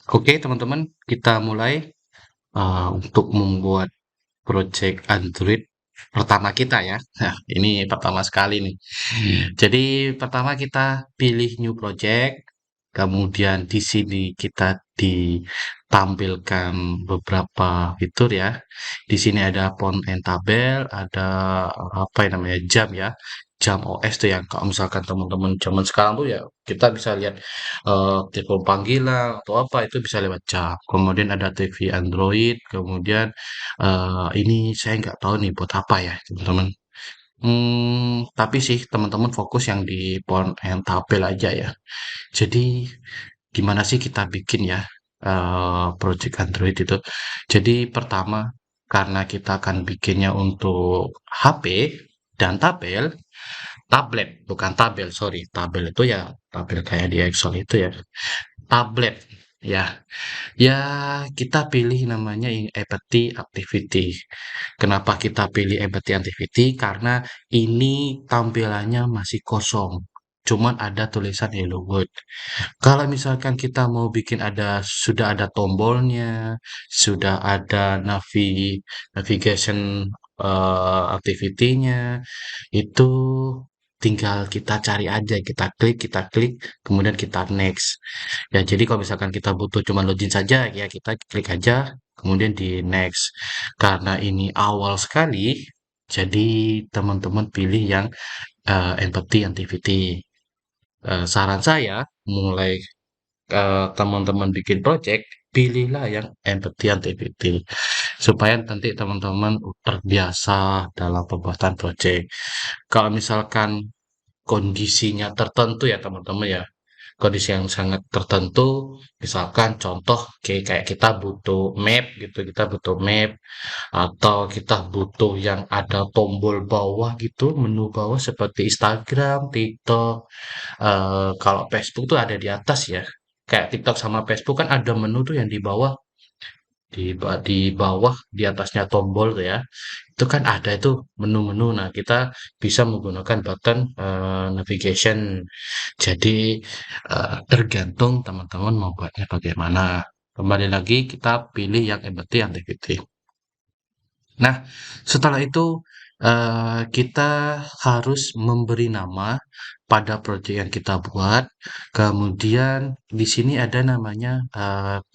Oke, teman-teman, kita mulai untuk membuat project Android pertama kita ya. Nah, ini pertama sekali nih. Jadi, pertama kita pilih new project, kemudian di sini kita ditampilkan beberapa fitur ya. Di sini ada font and tabel, ada apa yang namanya jam ya. Jam OS tuh yang kalau misalkan teman-teman zaman sekarang tuh ya kita bisa lihat telepon panggilan atau apa itu bisa lewat jam. Kemudian ada TV Android, kemudian ini saya nggak tahu nih buat apa ya teman-teman. Tapi sih teman-teman fokus yang di font and tabel aja ya. Jadi gimana sih kita bikin ya project Android itu? Jadi pertama karena kita akan bikinnya untuk HP dan tablet bukan tabel, sorry. Tabel itu ya tabel kayak di Excel itu ya. Tablet ya. Ya, kita pilih namanya yang Empathy Activity. Kenapa kita pilih Empathy Activity? Karena ini tampilannya masih kosong. Cuman ada tulisan Hello World. Kalau misalkan kita mau bikin sudah ada tombolnya, sudah ada navigation activity-nya, itu tinggal kita cari aja, kita klik, kemudian kita next. Ya, jadi kalau misalkan kita butuh cuma login saja, ya kita klik aja, kemudian di next. Karena ini awal sekali, jadi teman-teman pilih yang empathy activity. Saran saya, mulai teman-teman bikin project, pilihlah yang empathy activity. Supaya nanti teman-teman terbiasa dalam pembuatan project. Kalau misalkan kondisinya tertentu ya teman-teman ya, kondisi yang sangat tertentu, misalkan contoh kayak kita butuh map gitu, kita butuh map atau kita butuh yang ada tombol bawah gitu, menu bawah seperti Instagram, TikTok, kalau Facebook tuh ada di atas ya. Kayak TikTok sama Facebook kan ada menu tuh yang di bawah, di bawah di atasnya tombol tuh ya. Itu kan ada itu menu-menu. Nah, kita bisa menggunakan button navigation. Jadi tergantung teman-teman mau buatnya bagaimana. Kembali lagi kita pilih yang empathy activity. Nah, setelah itu kita harus memberi nama pada proyek yang kita buat. Kemudian di sini ada namanya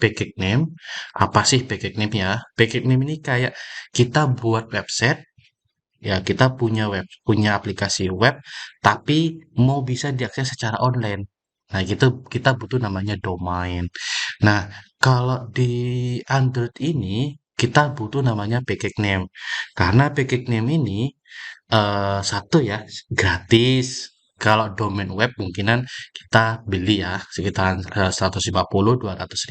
package name. Apa sih package name ya? Package name ini kayak kita buat website. Ya, kita punya aplikasi web, tapi mau bisa diakses secara online. Nah, gitu kita butuh namanya domain. Nah, kalau di Android ini kita butuh namanya package name. Karena package name ini satu ya gratis. Kalau domain web mungkinan kita beli ya sekitaran 150-200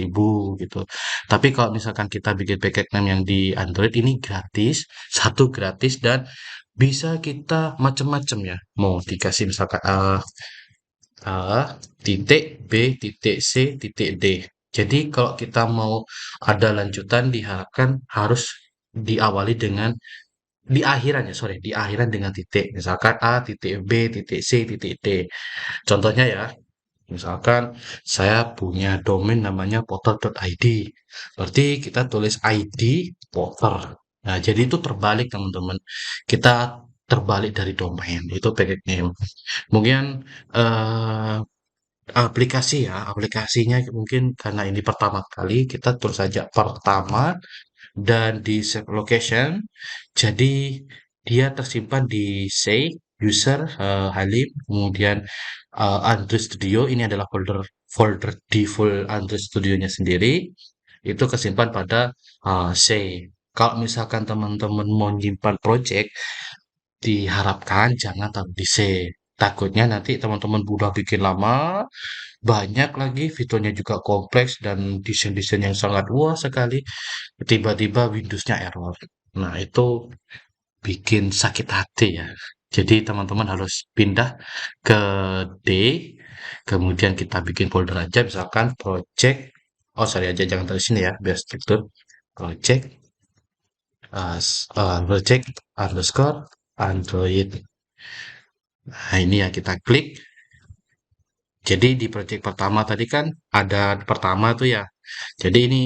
ribu gitu. Tapi kalau misalkan kita bikin package name yang di Android ini gratis, satu gratis dan bisa kita macam-macam ya. Mau dikasih misalkan A, titik, B, titik, C, titik, D. Jadi kalau kita mau ada lanjutan diharapkan harus diawali dengan di akhiran ya, sorry, di akhiran dengan titik. Misalkan A, titik B, titik C, titik D. Contohnya ya, misalkan saya punya domain namanya potter.id. Berarti kita tulis ID potter. Nah, jadi itu terbalik teman-teman. Kita terbalik dari domain, itu package name. Mungkin eh, aplikasi ya, aplikasinya mungkin karena ini pertama kali kita tulis saja pertama dan di save location. Jadi dia tersimpan di C user Halim, kemudian Android Studio ini adalah folder folder default Android Studio-nya sendiri. Itu kesimpan pada C. Kalau misalkan teman-teman mau nyimpan project, diharapkan jangan taruh di C. Takutnya nanti teman-teman udah bikin lama, banyak lagi fiturnya juga kompleks dan desain-desain yang sangat wah sekali. Tiba-tiba Windows-nya error. Nah, itu bikin sakit hati ya. Jadi teman-teman harus pindah ke D, kemudian kita bikin folder aja misalkan project, oh sorry aja jangan dari sini ya, biar struktur. Project, project underscore Android. Nah, ini ya kita klik. Jadi di project pertama tadi kan ada pertama tuh ya. Jadi ini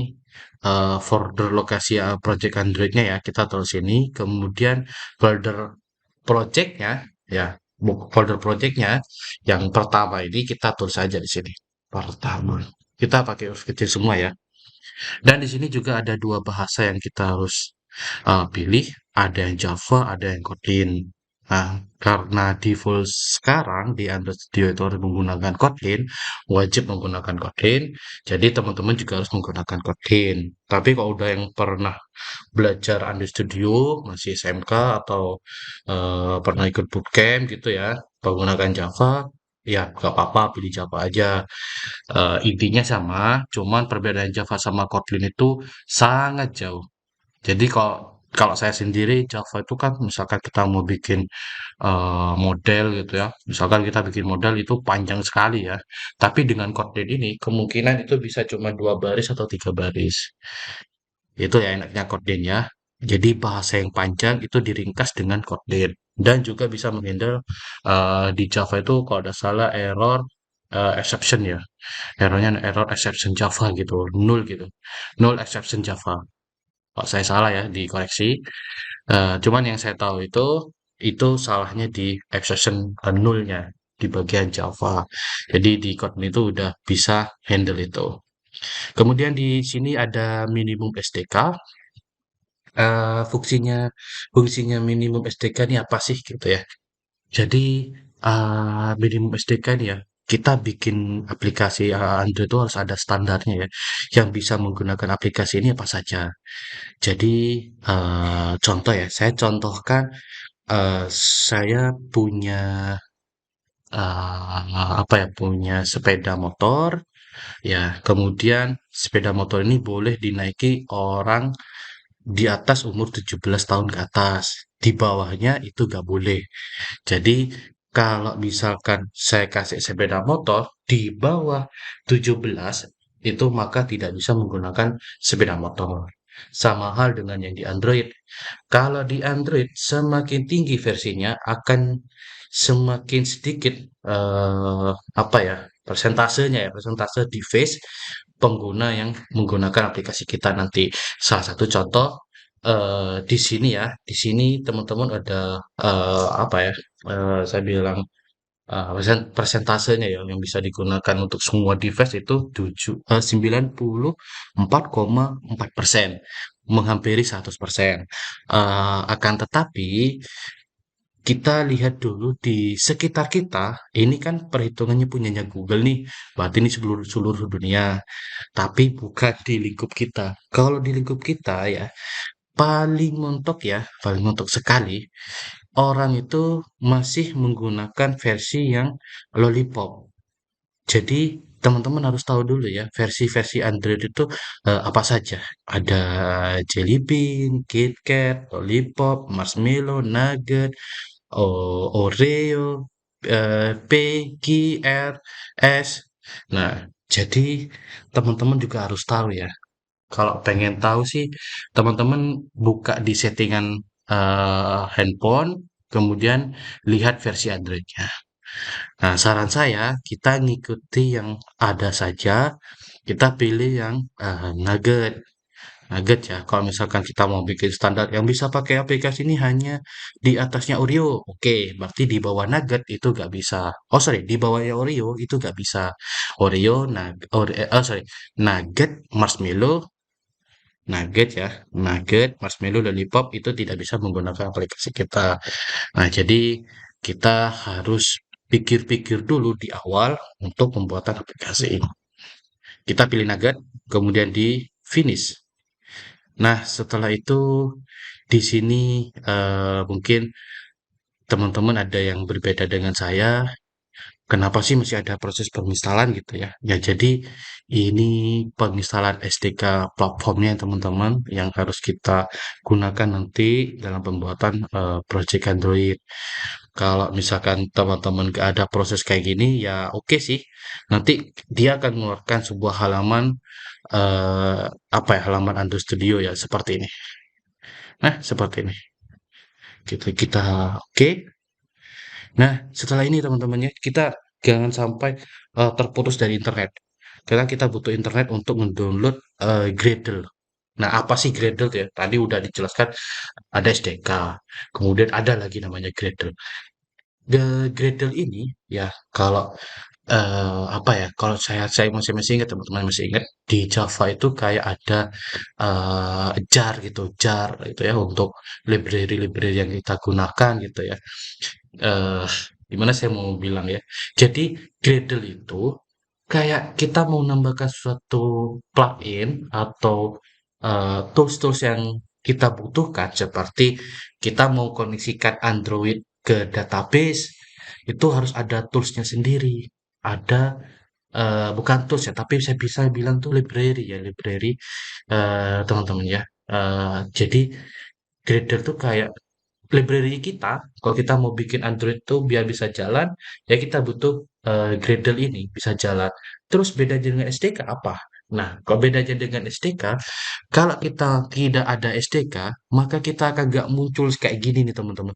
folder lokasi project Androidnya ya kita taruh sini. Kemudian folder projectnya ya folder projectnya yang pertama ini kita tulis aja di sini. Pertama. Kita pakai huruf kecil semua ya. Dan di sini juga ada dua bahasa yang kita harus pilih, ada yang Java, ada yang Kotlin. Nah, karena default sekarang di Android Studio itu harus menggunakan Kotlin, wajib menggunakan Kotlin, jadi teman-teman juga harus menggunakan Kotlin. Tapi kalau udah yang pernah belajar Android Studio, masih SMK atau pernah ikut bootcamp gitu ya, menggunakan Java, ya nggak apa-apa, pilih Java aja. Intinya sama, cuman perbedaan Java sama Kotlin itu sangat jauh. Jadi kalau kalau saya sendiri Java itu kan misalkan kita mau bikin model gitu ya, misalkan kita bikin model itu panjang sekali ya. Tapi dengan Kotlin ini kemungkinan itu bisa cuma 2 baris atau 3 baris. Itu ya enaknya Kotlin ya. Jadi bahasa yang panjang itu diringkas dengan Kotlin dan juga bisa menghandle di Java itu kalau ada salah error exception ya. Errornya error exception Java gitu, null gitu. Null exception Java. Kalau saya salah ya dikoreksi. Cuman yang saya tahu itu salahnya di exception nullnya di bagian Java. Jadi di Kotlin itu udah bisa handle itu. Kemudian di sini ada minimum SDK. Fungsinya fungsinya minimum SDK ini apa sih gitu ya? Jadi minimum SDK ini ya kita bikin aplikasi Android itu harus ada standarnya ya, yang bisa menggunakan aplikasi ini apa saja. Jadi contoh ya, saya contohkan saya punya apa ya, punya sepeda motor ya, kemudian sepeda motor ini boleh dinaiki orang di atas umur 17 tahun ke atas. Di bawahnya itu nggak boleh. Jadi kalau misalkan saya kasih sepeda motor di bawah 17 itu maka tidak bisa menggunakan sepeda motor. Sama hal dengan yang di Android. Kalau di Android semakin tinggi versinya akan semakin sedikit apa ya persentasenya ya persentase device pengguna yang menggunakan aplikasi kita nanti. Salah satu contoh di sini ya, di sini teman-teman ada apa ya? Saya bilang persentasenya ya yang bisa digunakan untuk semua device itu 94,4%, menghampiri 100%. Akan tetapi kita lihat dulu di sekitar kita, ini kan perhitungannya punyanya Google nih, berarti ini seluruh seluruh dunia, tapi bukan di lingkup kita. Kalau di lingkup kita ya, paling mentok sekali, orang itu masih menggunakan versi yang Lollipop. Jadi teman-teman harus tahu dulu ya, versi-versi Android itu apa saja. Ada Jelly Bean, KitKat, Lollipop, Marshmallow, Nugget, Oreo, P, Q, R, S. Nah, jadi teman-teman juga harus tahu ya. Kalau pengen tahu sih, teman-teman buka di settingan handphone, kemudian lihat versi Android-nya. Nah, saran saya kita ngikuti yang ada saja, kita pilih yang Nugget. Nugget ya, kalau misalkan kita mau bikin standar yang bisa pakai aplikasi ini hanya di atasnya Oreo, oke, berarti di bawah Nugget itu nggak bisa. Oh sorry, di bawahnya Oreo itu nggak bisa. Oreo, sorry, Nugget, Marshmallow, Nugget ya, Nugget, Marshmallow, Lollipop itu tidak bisa menggunakan aplikasi kita. Nah, jadi kita harus pikir-pikir dulu di awal untuk pembuatan aplikasi ini. Kita pilih Nugget, kemudian di finish. Nah, setelah itu di sini mungkin teman-teman ada yang berbeda dengan saya. Kenapa sih masih ada proses penginstalan gitu ya? Ya jadi ini penginstalan SDK platformnya teman-teman yang harus kita gunakan nanti dalam pembuatan project Android. Kalau misalkan teman-teman gak ada proses kayak gini ya oke sih. Nanti dia akan mengeluarkan sebuah halaman eh, apa ya halaman Android Studio ya seperti ini. Nah, seperti ini. Kita oke. Nah, setelah ini teman-temannya kita jangan sampai terputus dari internet. Karena kita butuh internet untuk mendownload Gradle. Nah, apa sih Gradle ya? Tadi udah dijelaskan ada SDK, kemudian ada lagi namanya Gradle. Gradle ini ya kalau apa ya? Kalau saya masih ingat teman-teman masih ingat di Java itu kayak ada jar gitu, jar itu ya untuk library-library yang kita gunakan gitu ya. eh Gimana saya mau bilang ya? Jadi Gradle itu kayak kita mau nambahkan suatu plugin atau tools-tools yang kita butuhkan seperti kita mau koneksikan Android ke database itu harus ada toolsnya sendiri. Ada bukan tools ya, tapi saya bisa bilang tuh library ya, library teman-teman ya. Jadi Gradle tuh kayak library kita, kalau kita mau bikin Android tuh biar bisa jalan, ya kita butuh Gradle ini bisa jalan. Terus bedanya dengan SDK apa? Nah, kalau bedanya dengan SDK, kalau kita tidak ada SDK, maka kita akan nggak muncul kayak gini nih teman-teman.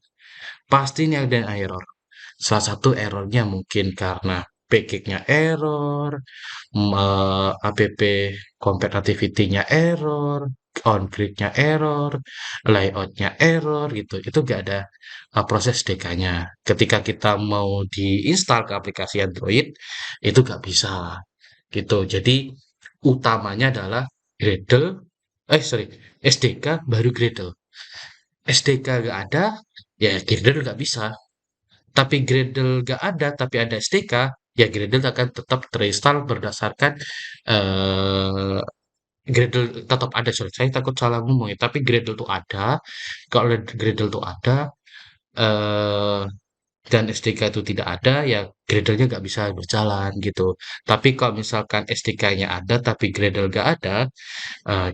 Pasti ini ada yang error. Salah satu errornya mungkin karena package-nya error, app compatibility-nya error, on-grid-nya error, layout-nya error gitu. Itu nggak ada proses DK-nya. Ketika kita mau diinstal ke aplikasi Android, itu nggak bisa gitu. Jadi utamanya adalah Gradle, sorry, SDK baru Gradle. SDK nggak ada, ya Gradle nggak bisa. Tapi Gradle nggak ada, tapi ada SDK, ya Gradle akan tetap terinstall berdasarkan eh, Gradle tetap ada. Sorry, saya takut salah ngomong ya. Tapi Gradle tuh ada. Kalau Gradle tuh ada eh, dan SDK itu tidak ada, ya Gradle-nya nggak bisa berjalan gitu. Tapi kalau misalkan SDK-nya ada, tapi Gradle nggak ada,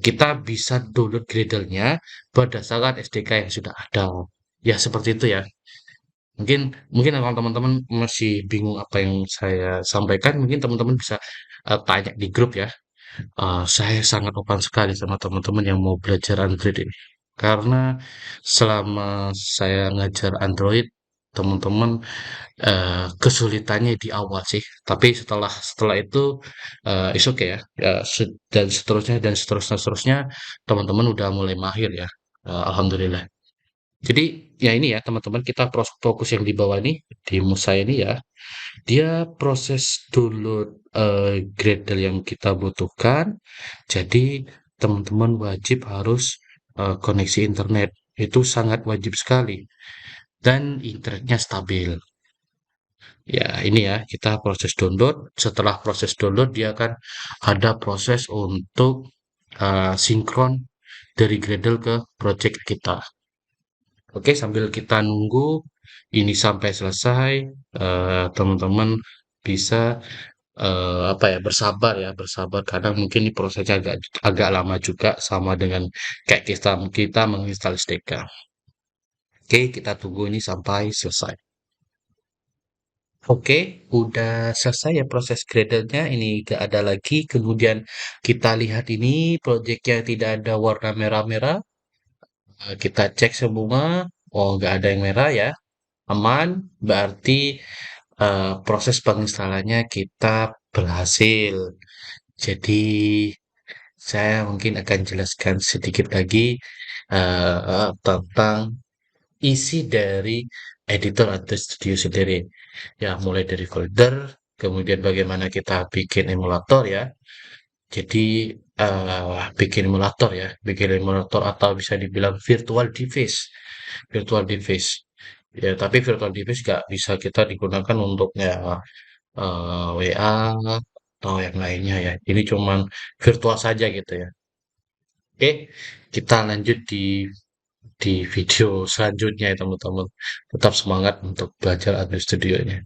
kita bisa download Gradle-nya berdasarkan SDK yang sudah ada. Ya seperti itu ya. Mungkin mungkin kalau teman-teman masih bingung apa yang saya sampaikan, mungkin teman-teman bisa tanya di grup ya. Saya sangat open sekali sama teman-teman yang mau belajar Android ini. Karena selama saya ngajar Android, teman-teman kesulitannya di awal sih. Tapi setelah setelah itu is okay ya. Dan seterusnya dan seterusnya teman-teman udah mulai mahir ya. Alhamdulillah. Jadi ya ini ya teman-teman kita fokus yang di bawah ini di Musa ini ya. Dia proses download Gradle yang kita butuhkan. Jadi teman-teman wajib harus koneksi internet. Itu sangat wajib sekali. Dan internetnya stabil. Ya ini ya kita proses download. Setelah proses download dia akan ada proses untuk sinkron dari Gradle ke project kita. Oke, sambil kita nunggu ini sampai selesai, teman-teman bisa apa ya bersabar ya bersabar kadang mungkin ini prosesnya agak agak lama juga sama dengan kayak kita kita menginstal SDK. Oke, kita tunggu ini sampai selesai. Oke, udah selesai ya proses Gradle-nya. Ini gak ada lagi. Kemudian kita lihat ini proyeknya tidak ada warna merah-merah. Kita cek semua. Oh, nggak ada yang merah ya. Aman, berarti proses penginstalannya kita berhasil. Jadi, saya mungkin akan jelaskan sedikit lagi tentang isi dari editor atau studio sendiri. Ya, mulai dari folder, kemudian bagaimana kita bikin emulator ya. Jadi, bikin emulator ya, bikin emulator atau bisa dibilang virtual device. Virtual device. Ya, tapi virtual device nggak bisa kita digunakan untuk ya WA atau yang lainnya ya. Ini cuman virtual saja gitu ya. Oke, kita lanjut di video selanjutnya ya teman-teman. Tetap semangat untuk belajar Android Studio-nya.